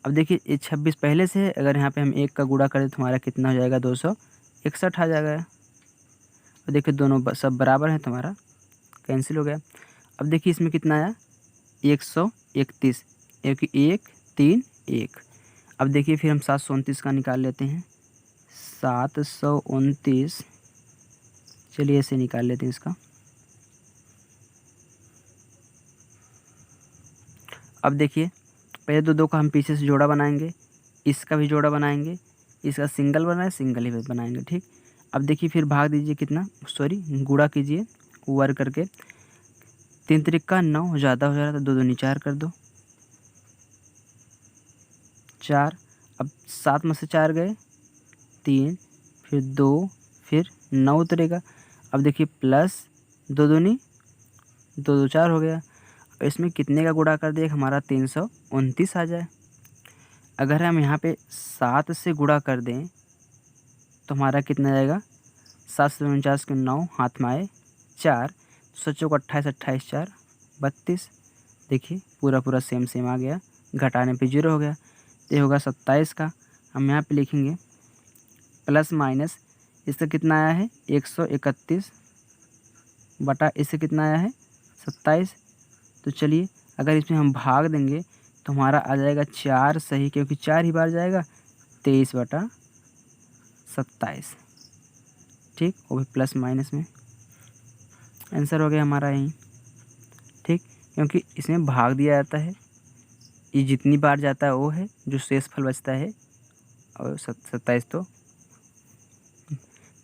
A: अब देखिए ये 26 पहले से है, अगर यहाँ पे हम 1 का गुणा करें तो हमारा कितना हो जाएगा 261 आ जाएगा। और देखिए दोनों सब बराबर हैं, तुम्हारा कैंसिल हो गया। अब देखिए इसमें कितना आया 131, क्योंकि 1 3 1। अब देखिए फिर हम 729 का निकाल लेते हैं। 729, चलिए ऐसे निकाल लेते हैं इसका। अब देखिए पहले दो का हम पीछे से जोड़ा बनाएंगे, इसका भी जोड़ा बनाएंगे, इसका सिंगल बनाए सिंगल ही बनाएंगे, ठीक। अब देखिए फिर भाग दीजिए कितना, सॉरी गुणा कीजिए वर्ग करके। 3 त्रिका 9, ज़्यादा हो जा रहा था, 2 दूनी 4 कर दो, 4। अब 7 में से 4 गए 3, फिर 2, फिर 9 उतरेगा। अब देखिए प्लस 2 दूनी 2 2 4 हो गया। अब इसमें कितने का गुणा कर दिए हमारा 329 आ जाए। अगर हम यहाँ पे 7 से गुणा कर दें तो हमारा कितना जाएगा, 7 से 49 के 9 हाथ में आए 4, 7 को 28, 28 4 32। देखिए पूरा सेम आ गया, घटाने पे 0 हो गया, तो ये होगा 27 का। हम यहाँ पे लिखेंगे प्लस माइनस, इसका कितना आया है 131 बटा इससे कितना आया है 27। तो चलिए अगर इसमें हम भाग देंगे तो हमारा आ जाएगा 4 सही, क्योंकि 4 ही बार जाएगा, 23 बटा 27, ठीक। वो भी प्लस माइनस में आंसर हो गया हमारा यहीं, ठीक। क्योंकि इसमें भाग दिया जाता है, ये जितनी बार जाता है वो है जो शेष फल बचता है, और 27। तो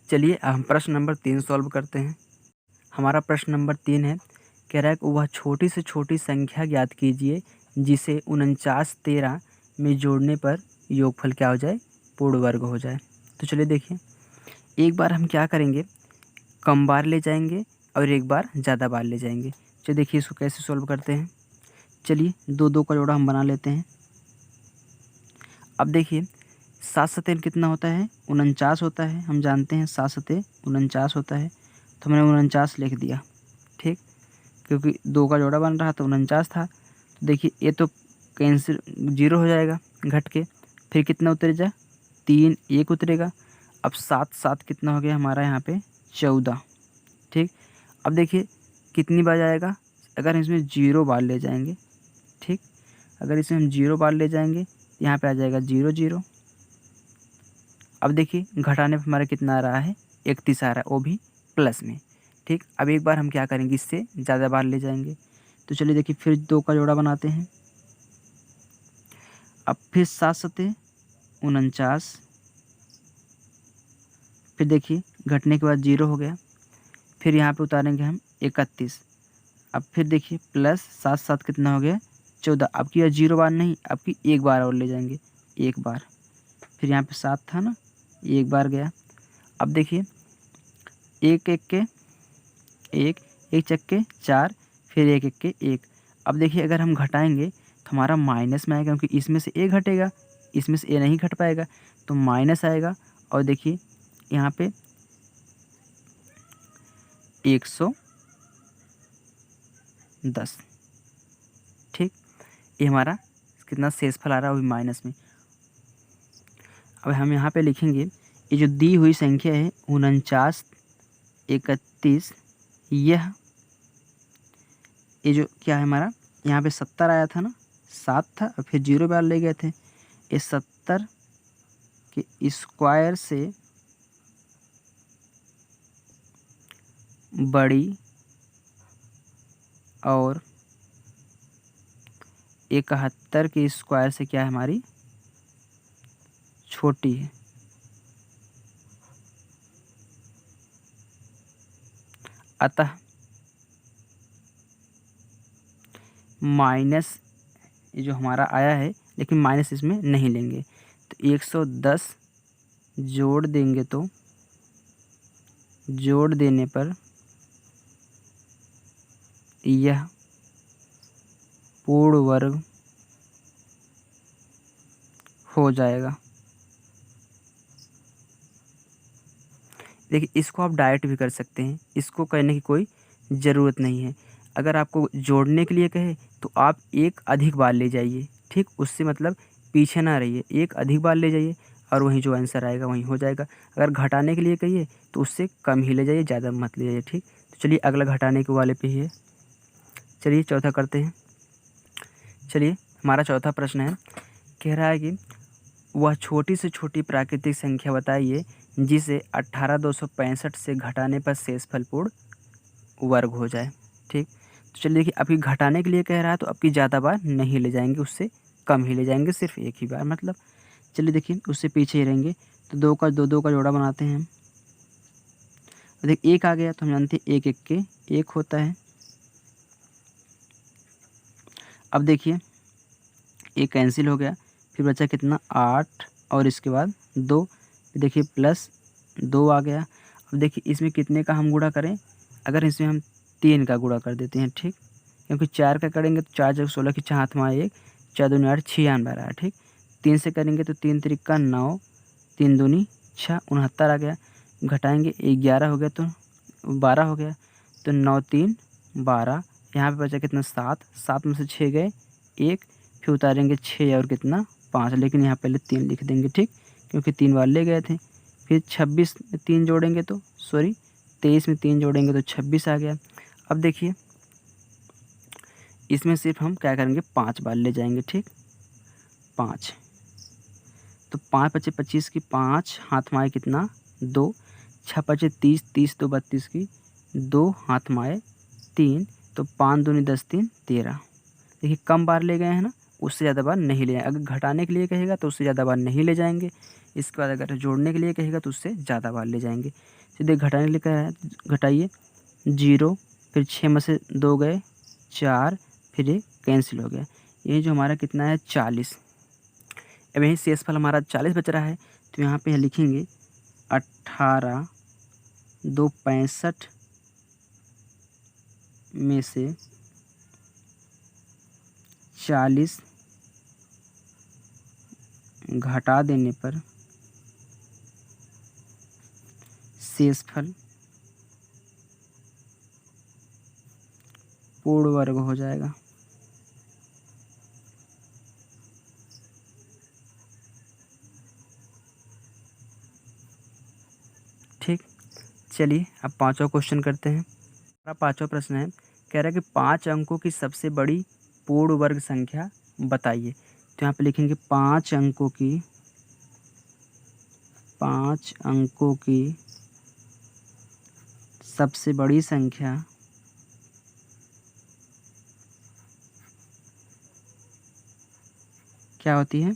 A: चलिए हम प्रश्न नंबर 3 सॉल्व करते हैं। हमारा प्रश्न नंबर 3 है, कह रहा है कि वह छोटी से छोटी संख्या ज्ञात कीजिए जिसे 49 13 में जोड़ने पर योगफल क्या हो जाए, पूर्ण वर्ग हो जाए। तो चलिए देखिए, एक बार हम क्या करेंगे, कम बार ले जाएंगे और एक बार ज़्यादा बार ले जाएंगे। चलिए देखिए इसको कैसे सॉल्व करते हैं। चलिए 2 का जोड़ा हम बना लेते हैं। अब देखिए 7 सतें कितना होता है, 49 होता है, हम जानते हैं 7 सतें 49 होता है, तो मैंने 49 लिख दिया, ठीक। क्योंकि 2 का जोड़ा बन रहा था 49 था, तो देखिए ये तो कैंसिल 0 हो जाएगा घट के, फिर कितना उतरेगा 3 1 उतरेगा। अब 7 7 कितना हो गया हमारा यहाँ पे 14, ठीक। अब देखिए कितनी बार जाएगा, अगर इसमें 0 बार ले जाएंगे, ठीक, अगर इसमें हम 0 बार ले जाएंगे यहाँ पे आ जाएगा 0 0। अब देखिए घटाने पर हमारा कितना आ रहा है 31 आ रहा है, वो भी प्लस में, ठीक। अब एक बार हम क्या करेंगे, इससे ज़्यादा बार ले जाएंगे। तो चलिए देखिए फिर 2 का जोड़ा बनाते हैं। अब फिर 7 सतें 49, फिर देखिए घटने के बाद 0 हो गया, फिर यहाँ पे उतारेंगे हम 31। अब फिर देखिए प्लस 7 7 कितना हो गया 14। अब की 0 बार नहीं, अब की 1 बार और ले जाएंगे, 1 बार, फिर यहाँ पे 7 था ना, 1 बार गया। अब देखिए 1 1 के 1 1 चक्के 4, फिर 1 1 के 1। अब देखिए अगर हम घटाएंगे तो हमारा माइनस में आएगा, क्योंकि इसमें से ए घटेगा, इसमें से ए नहीं घट पाएगा, तो माइनस आएगा। और देखिए यहाँ पे 110, ठीक। ये हमारा कितना शेषफल आ रहा है, वो भी माइनस में। अब हम यहाँ पे लिखेंगे ये जो दी हुई संख्या है 49 31, ये जो क्या है हमारा, यहाँ पे 70 आया था ना, 7 था और फिर 0 बार ले गए थे, ये 70 के स्क्वायर से बड़ी और 71 के स्क्वायर से क्या है हमारी छोटी है। अतः माइनस ये जो हमारा आया है, लेकिन माइनस इसमें नहीं लेंगे, तो 110 जोड़ देंगे, तो जोड़ देने पर यह पूर्ण वर्ग हो जाएगा। देखिए इसको आप डायरेक्ट भी कर सकते हैं, इसको करने की कोई ज़रूरत नहीं है। अगर आपको जोड़ने के लिए कहे तो आप एक अधिक बार ले जाइए, ठीक, उससे मतलब पीछे ना रहिए, एक अधिक बार ले जाइए। और वहीं जो आंसर आएगा वहीं हो जाएगा। अगर घटाने के लिए कहिए तो उससे कम ही ले जाइए, ज़्यादा मत ले जाइए, ठीक। तो चलिए अगला घटाने के वाले पे ही है। चलिए चौथा करते हैं। चलिए हमारा चौथा प्रश्न है, कह रहा है कि वह छोटी से छोटी प्राकृतिक संख्या बताइए जिसे 18,265 से घटाने पर शेषफल पूर्ण वर्ग हो जाए, ठीक। तो चलिए देखिए, आपकी घटाने के लिए कह रहा है तो आपकी ज़्यादा बार नहीं ले जाएंगे, उससे कम ही ले जाएंगे, सिर्फ एक ही बार मतलब। चलिए देखिए उससे पीछे ही रहेंगे, तो दो का जोड़ा बनाते हैं हम। देखिए एक आ गया तो हम जानते हैं एक एक के एक होता है। अब देखिए एक कैंसिल हो गया, फिर बचा कितना 8 और इसके बाद 2, देखिए प्लस 2 आ गया। अब देखिए इसमें कितने का हम गुणा करें, अगर इसमें हम 3 का गुणा कर देते हैं, ठीक, क्योंकि 4 का करेंगे तो 4 जग 16 की 4 हाथ में आए 1, 4 दूनी 8 96 आ, ठीक। 3 से करेंगे तो 3 त्रिक का 9, 3 दूनी 6 69 आ गया। घटाएंगे 11 हो गया तो 12 हो गया, तो 9 3 12, यहाँ पे बचा कितना 7, 7 में से 6 गए 1, फिर उतारेंगे 6 और कितना 5, लेकिन यहाँ पहले 3 लिख देंगे, ठीक, क्योंकि 3 बार ले गए थे। फिर 26 में 3 जोड़ेंगे तो 23 में 3 जोड़ेंगे तो 26 आ गया। अब देखिए इसमें सिर्फ हम क्या करेंगे 5 बार ले जाएंगे, ठीक, 5, तो 5 पचे 25 की 5 हाथ में आए कितना 2, 6 पचे 30, 30 2 32 की 2 हाथ में आए 3, तो 5 दूनी 10 3 13। देखिए कम बार ले गए हैं ना, उससे ज़्यादा बार नहीं ले जाएंगे। अगर घटाने के लिए कहेगा तो उससे ज़्यादा बार नहीं ले जाएंगे। इसके बाद अगर जोड़ने के लिए कहेगा तो उससे ज़्यादा बार ले जाएंगे। सीधे घटाने के लिए कह रहा है, घटाइए 0, फिर 6 में से 2 गए 4, फिर ये कैंसिल हो गया। ये जो हमारा कितना है 40। अब यहीं शेषफल हमारा 40 बच रहा है, तो यहाँ पे लिखेंगे 18,265 में से 40 घटा देने पर शेषफल पूर्ण वर्ग हो जाएगा। ठीक, चलिए अब पांचवा क्वेश्चन करते हैं। हमारा पांचवा प्रश्न है, कह रहा है कि 5 अंकों की सबसे बड़ी पूर्ण वर्ग संख्या बताइए। तो यहाँ पे लिखेंगे 5 अंकों की सबसे बड़ी संख्या क्या होती है।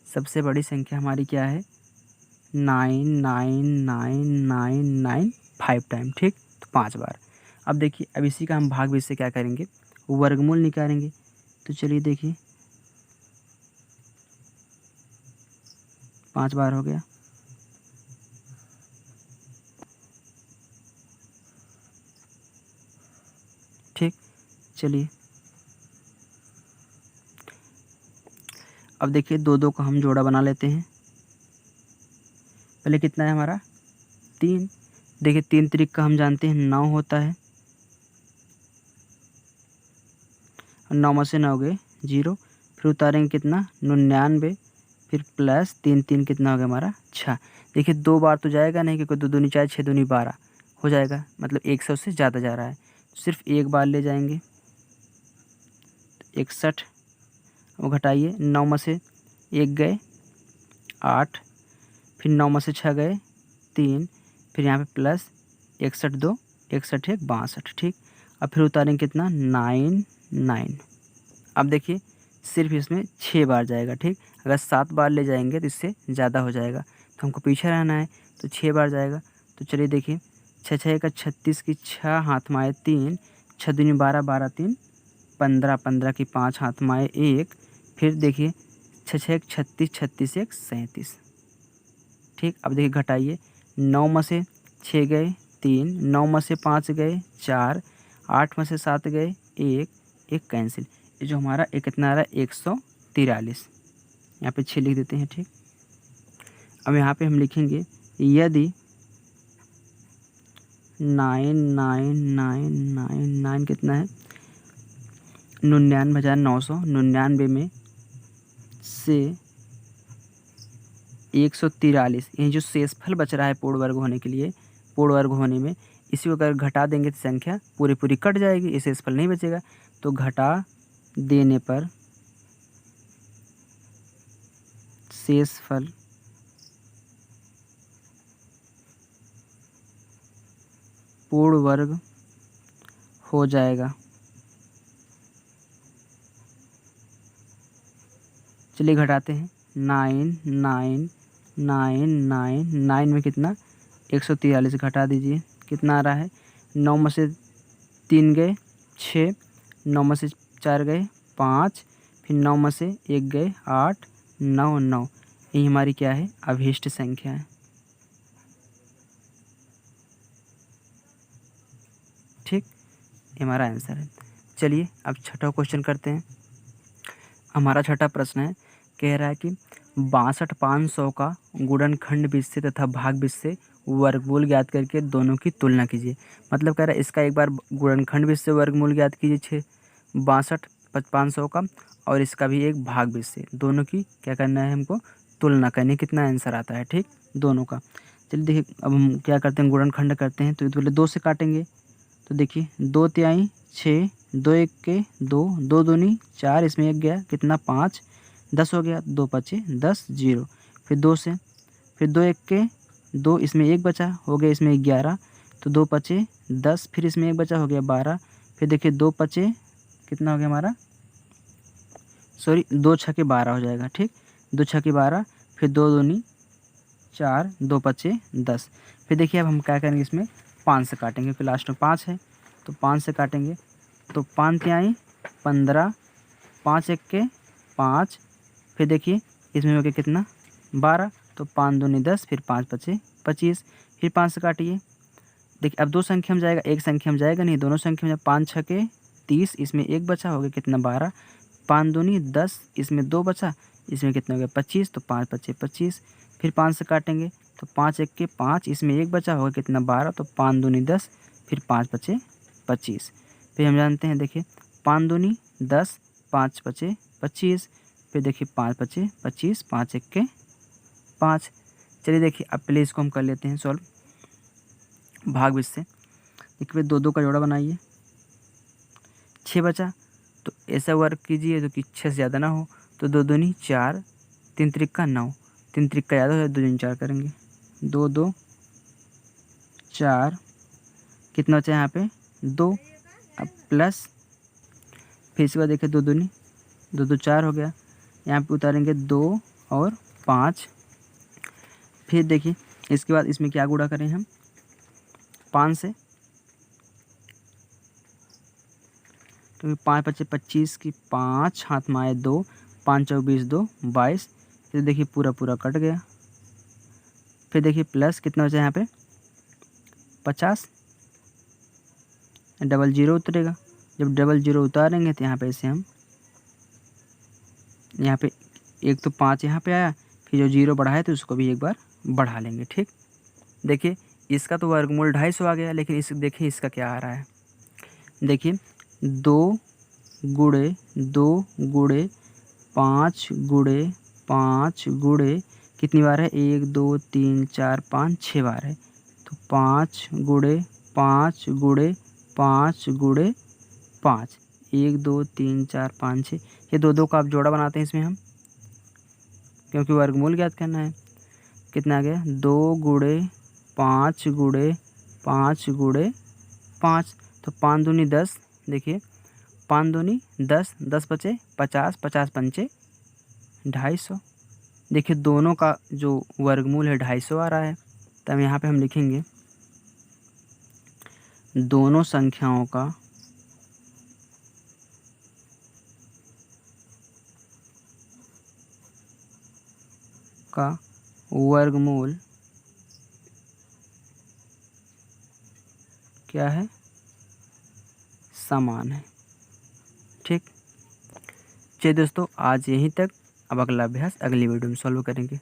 A: सबसे बड़ी संख्या हमारी क्या है 99999 5 टाइम, ठीक, तो 5 बार। अब देखिए अब इसी का हम भाग बीज से क्या करेंगे वर्गमूल निकालेंगे। तो चलिए देखिए 5 बार हो गया, ठीक। चलिए अब देखिए 2 का हम जोड़ा बना लेते हैं। पहले कितना है हमारा 3, देखिए 3 त्रिक का हम जानते हैं 9 होता है, 9 में से 9 गए 0, फिर उतारेंगे कितना 99, फिर प्लस 3 3 कितना हो गया हमारा 6। देखिए 2 बार तो जाएगा नहीं, क्योंकि 2 दूनी 4 6 दूनी 12 हो जाएगा, मतलब 100 से ज़्यादा जा रहा है, सिर्फ एक बार ले जाएंगे 61। वो घटाइए 9 में से 1 गए 8, फिर 9 में से 6 गए 3, फिर यहाँ पे प्लस 61 2 61 1 62, ठीक। अब फिर उतारेंगे कितना 9 अब देखिए सिर्फ इसमें 6 बार जाएगा, ठीक। अगर 7 बार ले जाएंगे तो इससे ज़्यादा हो जाएगा, तो हमको पीछे रहना है, तो 6 बार जाएगा। तो चलिए देखिए 6 6 का 36 की 6 हाथ में आए 3, 6 दूनी 12 12 3 15 15 की 5 हाथ में आए 1, फिर देखिए 6 6 1 36 36 1 37, ठीक। अब देखिए घटाइए 9 में से 6 गए 3, 9 में से 5 गए 4, 8 में से 7 गए 1, एक कैंसिल। ये जो हमारा एक कितना आ रहा है 143, यहाँ पे 6 लिख देते हैं, ठीक। अब यहाँ पे हम लिखेंगे यदि 99999 कितना है 99,999 में से 143, ये जो शेषफल बच रहा है पूर्ण वर्ग होने के लिए, पूर्ण वर्ग होने में, इसी को अगर घटा देंगे तो संख्या पूरी पूरी कट जाएगी, ये शेषफल नहीं बचेगा। तो घटा देने पर शेषफल पूर्ण वर्ग हो जाएगा। चलिए घटाते हैं। 9 9 9 9 9 में कितना 143 घटा दीजिए, कितना आ रहा है 9 में से 3 गए 6, 9 में से 4 गए 5, फिर 9 में से 1 गए 8 9 9, यही हमारी क्या है अभीष्ट संख्या है। ठीक, ये हमारा आंसर है। चलिए अब छठा क्वेश्चन करते हैं। हमारा छठा प्रश्न है, कह रहा है कि 62 500 का गुणनखंड बीज से तथा भाग बीज से वर्गमूल ज्ञात करके दोनों की तुलना कीजिए। मतलब कह रहा है इसका एक बार गुणनखंड बीज से वर्गमूल ज्ञात कीजिए 62 500 का, और इसका भी एक भाग बीज से, दोनों की क्या करना है हमको तुलना करनी, कितना आंसर आता है। ठीक, दोनों का। चलिए देखिए अब हम क्या करते हैं, गुणनखंड करते हैं। तो पहले 2 से काटेंगे, तो देखिए 2 तिहाई 6, 2 एक के 2, 2 दूनी 4, इसमें 1 गया कितना 5, 10 हो गया, 2 पचे 10 0। फिर 2 से, फिर 2 एक के 2, इसमें 1 बचा हो गया, इसमें 11, तो 2 पचे 10, फिर इसमें 1 बचा हो गया 12। फिर देखिए 2 पचे कितना हो गया हमारा, सॉरी 2 छके 12 हो जाएगा। ठीक, 2 छके 12, फिर 2 दूनी 4, 2 पचे 10। फिर देखिए अब हम क्या करेंगे, इसमें 5 से काटेंगे, फिर लास्ट में 5 है तो 5 से काटेंगे। तो 5 तिहाई 15, 5 एक के 5, फिर देखिए इसमें हो गया कितना 12, तो 5 दूनी 10, फिर 5 पचे 25, फिर 5 से काटिए। देखिए अब 2 संख्या में जाएगा, एक संख्या में जाएगा नहीं, दोनों संख्या में 5 छके 30, इसमें 1 बचा हो गया कितना 12, 5 दूनी 10, इसमें 2 बचा, इसमें कितना हो गया 25, तो 5 पचे 25, फिर 5 से काटेंगे। तो 5 एक के 5, इसमें 1 बचा होगा कितना 12, तो 5 दूनी 10, फिर 5 पचे 25। फिर हम जानते हैं देखिए 5 दूनी 10, 5 पचे 25, फिर देखिए 5 पचे 25, 5 एक के 5। चलिए देखिए अब पहले इसको हम कर लेते हैं सॉल्व भाग बीज से। देखिए 2 2 का जोड़ा बनाइए, 6 बचा, तो ऐसा वर्क कीजिए तो कि 6 से ज़्यादा ना हो। तो 2 दूनी 4, 3 त्रिक्का 9, 3 त्रिक्का ज़्यादा हो, 2 दूनी 4 करेंगे, 2 2 4, कितना बचा यहाँ पे 2, अब प्लस, फिर इसके बाद देखिए 2 दूनी 2 2 4 हो गया, यहाँ पे उतारेंगे 2 और 5। फिर देखिए इसके बाद इसमें क्या गुणा करें हम 5 से, तो 5 पचे 25 की 5 हाथ में आए 2, 5 चौक 20 2 22। फिर देखिए पूरा पूरा कट गया। फिर देखिए प्लस कितना बचा यहाँ पे 50, डबल जीरो उतरेगा। जब डबल जीरो उतारेंगे तो यहाँ पे ऐसे हम यहाँ पे एक तो 5 यहाँ पे आया, फिर जो जीरो बढ़ा है तो उसको भी एक बार बढ़ा लेंगे। ठीक, देखिए इसका तो वर्गमूल 250 आ गया, लेकिन इस देखिए इसका क्या आ रहा है। देखिए 2 गुणे 2 गुणे 5 गुणे 5 गुणे कितनी बार है 1 2 3 4 5 6 बार है। तो 5 गुणे 5 गुणे 5 गुणे 5, 1 2 3 4 5 6, ये 2 2 का आप जोड़ा बनाते हैं इसमें हम, क्योंकि वर्गमूल ज्ञात करना है। कितना आ गया 2 गुणे 5 गुणे 5 गुणे 5, तो 5 दूनी 10, देखिए 5 दूनी 10, 10 बचे 50, 50 पंचे 250। देखिए दोनों का जो वर्गमूल है 250 आ रहा है, तब यहाँ पे हम लिखेंगे दोनों संख्याओं का वर्गमूल क्या है समान है। ठीक, चलिए दोस्तों आज यहीं तक, अब अगला अभ्यास अगली वीडियो में सॉल्व करेंगे।